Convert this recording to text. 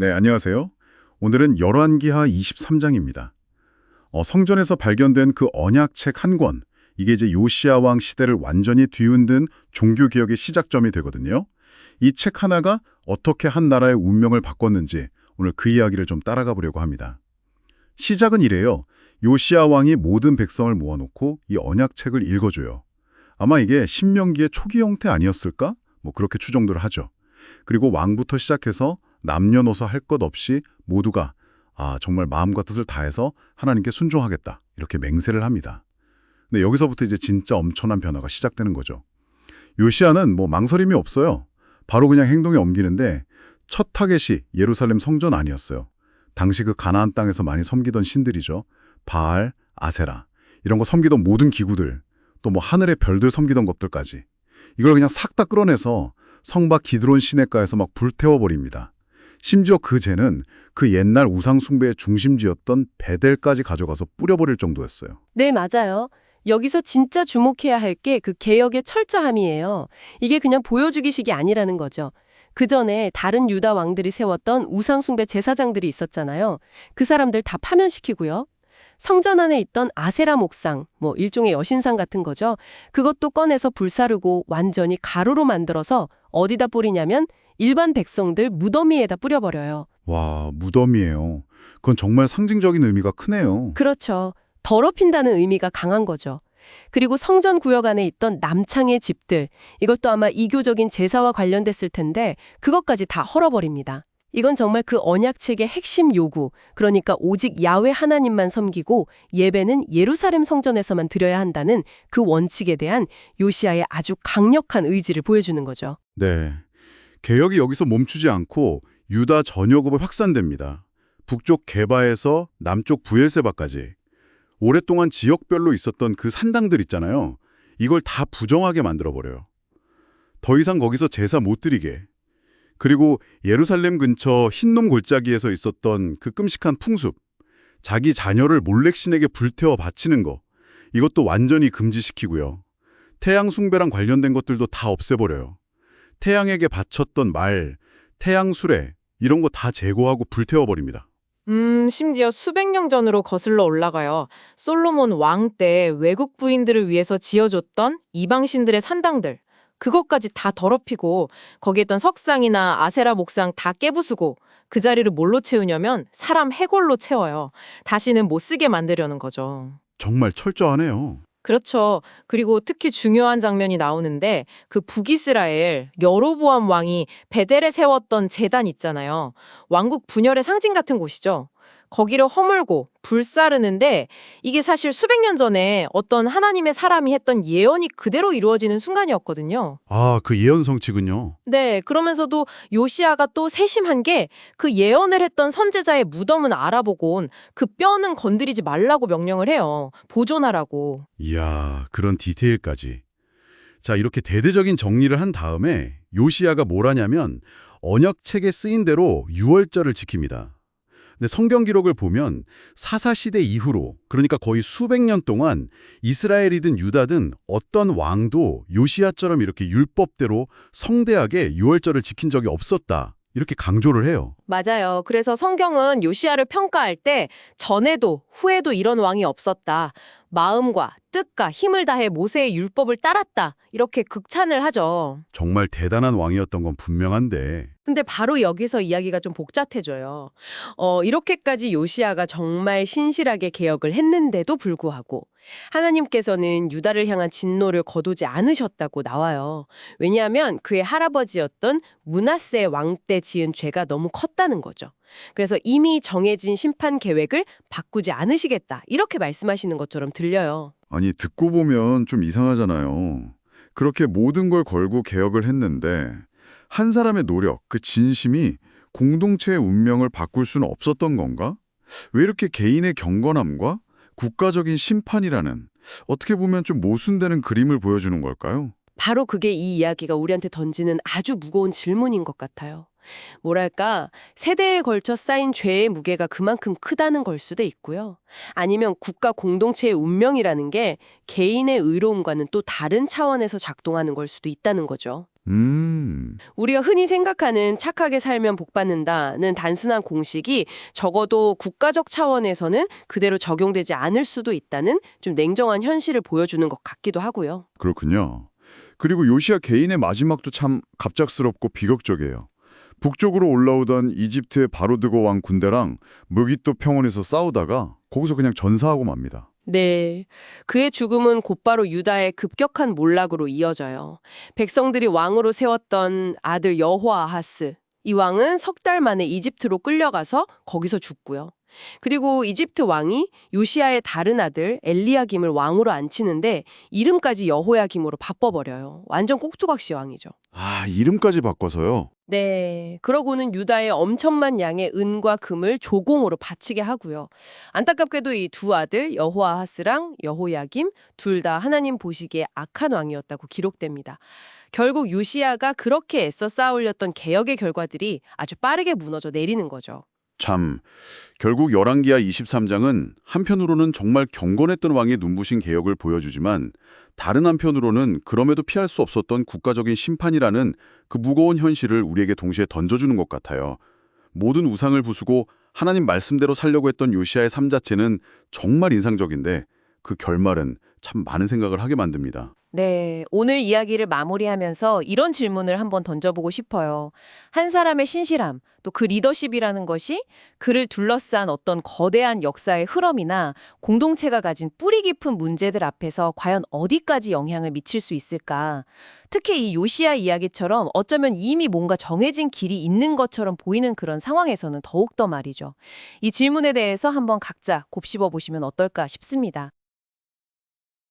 네, 안녕하세요. 오늘은 열왕기하 23장입니다. 성전에서 발견된 그 언약책 한 권, 이게 이제 요시야 왕 시대를 완전히 뒤흔든 종교개혁의 시작점이 되거든요. 이 책 하나가 어떻게 한 나라의 운명을 바꿨는지 오늘 그 이야기를 좀 따라가 보려고 합니다. 시작은 이래요. 요시야 왕이 모든 백성을 모아놓고 이 언약책을 읽어줘요. 아마 이게 신명기의 초기 형태 아니었을까? 뭐 그렇게 추정들 하죠. 그리고 왕부터 시작해서 남녀노소 할 것 없이 모두가 정말 마음과 뜻을 다해서 하나님께 순종하겠다 이렇게 맹세를 합니다. 근데 여기서부터 이제 진짜 엄청난 변화가 시작되는 거죠. 요시야는 뭐 망설임이 없어요. 바로 그냥 행동에 옮기는데 첫 타겟이 예루살렘 성전 아니었어요. 당시 그 가나안 땅에서 많이 섬기던 신들이죠. 바알, 아세라 이런 거 섬기던 모든 기구들 또 뭐 하늘의 별들 섬기던 것들까지 이걸 그냥 싹 다 끌어내서 성박 기드론 시내가에서 막 불태워버립니다. 심지어 그 죄는 그 옛날 우상 숭배의 중심지였던 베델까지 가져가서 뿌려버릴 정도였어요. 네, 맞아요. 여기서 진짜 주목해야 할 게 그 개혁의 철저함이에요. 이게 그냥 보여주기식이 아니라는 거죠. 그 전에 다른 유다 왕들이 세웠던 우상숭배 제사장들이 있었잖아요. 그 사람들 다 파면시키고요. 성전 안에 있던 아세라 목상, 뭐 일종의 여신상 같은 거죠. 그것도 꺼내서 불사르고 완전히 가루로 만들어서 어디다 뿌리냐면 일반 백성들 무덤 위에다 뿌려버려요. 와, 무덤이에요. 그건 정말 상징적인 의미가 크네요. 그렇죠. 더럽힌다는 의미가 강한 거죠. 그리고 성전 구역 안에 있던 남창의 집들, 이것도 아마 이교적인 제사와 관련됐을 텐데 그것까지 다 헐어버립니다. 이건 정말 그 언약책의 핵심 요구, 그러니까 오직 야훼 하나님만 섬기고 예배는 예루살렘 성전에서만 드려야 한다는 그 원칙에 대한 요시야의 아주 강력한 의지를 보여주는 거죠. 네. 개혁이 여기서 멈추지 않고 유다 전역으로 확산됩니다. 북쪽 게바에서 남쪽 부엘세바까지. 오랫동안 지역별로 있었던 그 산당들 있잖아요. 이걸 다 부정하게 만들어버려요. 더 이상 거기서 제사 못 드리게. 그리고 예루살렘 근처 흰놈 골짜기에서 있었던 그 끔찍한 풍습, 자기 자녀를 몰렉신에게 불태워 바치는 거, 이것도 완전히 금지시키고요. 태양 숭배랑 관련된 것들도 다 없애버려요. 태양에게 바쳤던 말, 태양 수레 이런 거 다 제거하고 불태워버립니다. 심지어 수백 년 전으로 거슬러 올라가요. 솔로몬 왕 때 외국 부인들을 위해서 지어줬던 이방신들의 산당들. 그것까지 다 더럽히고 거기에 있던 석상이나 아세라 목상 다 깨부수고 그 자리를 뭘로 채우냐면 사람 해골로 채워요. 다시는 못 쓰게 만들려는 거죠. 정말 철저하네요. 그렇죠. 그리고 특히 중요한 장면이 나오는데 그 북이스라엘 여로보암 왕이 베델에 세웠던 제단 있잖아요. 왕국 분열의 상징 같은 곳이죠. 거기를 허물고 불사르는데 이게 사실 수백 년 전에 어떤 하나님의 사람이 했던 예언이 그대로 이루어지는 순간이었거든요. 그 예언 성취군요. 네, 그러면서도 요시야가 또 세심한 게 그 예언을 했던 선지자의 무덤은 알아보곤 그 뼈는 건드리지 말라고 명령을 해요. 보존하라고. 이야, 그런 디테일까지. 자, 이렇게 대대적인 정리를 한 다음에 요시야가 뭘 하냐면 언약책에 쓰인 대로 유월절을 지킵니다. 근데 성경 기록을 보면 사사시대 이후로 그러니까 거의 수백 년 동안 이스라엘이든 유다든 어떤 왕도 요시야처럼 이렇게 율법대로 성대하게 유월절을 지킨 적이 없었다. 이렇게 강조를 해요. 맞아요. 그래서 성경은 요시야를 평가할 때 전에도 후에도 이런 왕이 없었다. 마음과 뜻과 힘을 다해 모세의 율법을 따랐다. 이렇게 극찬을 하죠. 정말 대단한 왕이었던 건 분명한데 근데 바로 여기서 이야기가 좀 복잡해져요. 이렇게까지 요시야가 정말 신실하게 개혁을 했는데도 불구하고 하나님께서는 유다를 향한 진노를 거두지 않으셨다고 나와요. 왜냐하면 그의 할아버지였던 므낫세 왕 때 지은 죄가 너무 컸다는 거죠. 그래서 이미 정해진 심판 계획을 바꾸지 않으시겠다. 이렇게 말씀하시는 것처럼 들려요. 아니 듣고 보면 좀 이상하잖아요. 그렇게 모든 걸 걸고 개혁을 했는데 한 사람의 노력, 그 진심이 공동체의 운명을 바꿀 수는 없었던 건가? 왜 이렇게 개인의 경건함과 국가적인 심판이라는 어떻게 보면 좀 모순되는 그림을 보여주는 걸까요? 바로 그게 이 이야기가 우리한테 던지는 아주 무거운 질문인 것 같아요. 뭐랄까, 세대에 걸쳐 쌓인 죄의 무게가 그만큼 크다는 걸 수도 있고요. 아니면 국가 공동체의 운명이라는 게 개인의 의로움과는 또 다른 차원에서 작동하는 걸 수도 있다는 거죠. 우리가 흔히 생각하는 착하게 살면 복 받는다는 단순한 공식이 적어도 국가적 차원에서는 그대로 적용되지 않을 수도 있다는 좀 냉정한 현실을 보여주는 것 같기도 하고요. 그렇군요. 그리고 요시야 개인의 마지막도 참 갑작스럽고 비극적이에요. 북쪽으로 올라오던 이집트의 바로드고 왕 군대랑 무기또 평원에서 싸우다가 거기서 그냥 전사하고 맙니다. 네. 그의 죽음은 곧바로 유다의 급격한 몰락으로 이어져요. 백성들이 왕으로 세웠던 아들 여호아하스. 이 왕은 석 달 만에 이집트로 끌려가서 거기서 죽고요. 그리고 이집트 왕이 요시야의 다른 아들 엘리야김을 왕으로 앉히는데 이름까지 여호야김으로 바꿔버려요. 완전 꼭두각시 왕이죠. 아, 이름까지 바꿔서요? 네. 그러고는 유다의 엄청난 양의 은과 금을 조공으로 바치게 하고요. 안타깝게도 이 두 아들 여호아하스랑 여호야김 둘 다 하나님 보시기에 악한 왕이었다고 기록됩니다. 결국 요시야가 그렇게 애써 쌓아올렸던 개혁의 결과들이 아주 빠르게 무너져 내리는 거죠. 참, 결국 열왕기하 23장은 한편으로는 정말 경건했던 왕의 눈부신 개혁을 보여주지만 다른 한편으로는 그럼에도 피할 수 없었던 국가적인 심판이라는 그 무거운 현실을 우리에게 동시에 던져주는 것 같아요. 모든 우상을 부수고 하나님 말씀대로 살려고 했던 요시야의 삶 자체는 정말 인상적인데 그 결말은 참 많은 생각을 하게 만듭니다. 네, 오늘 이야기를 마무리하면서 이런 질문을 한번 던져보고 싶어요. 한 사람의 신실함, 또 그 리더십이라는 것이 그를 둘러싼 어떤 거대한 역사의 흐름이나 공동체가 가진 뿌리 깊은 문제들 앞에서 과연 어디까지 영향을 미칠 수 있을까? 특히 이 요시야 이야기처럼 어쩌면 이미 뭔가 정해진 길이 있는 것처럼 보이는 그런 상황에서는 더욱더 말이죠. 이 질문에 대해서 한번 각자 곱씹어 보시면 어떨까 싶습니다.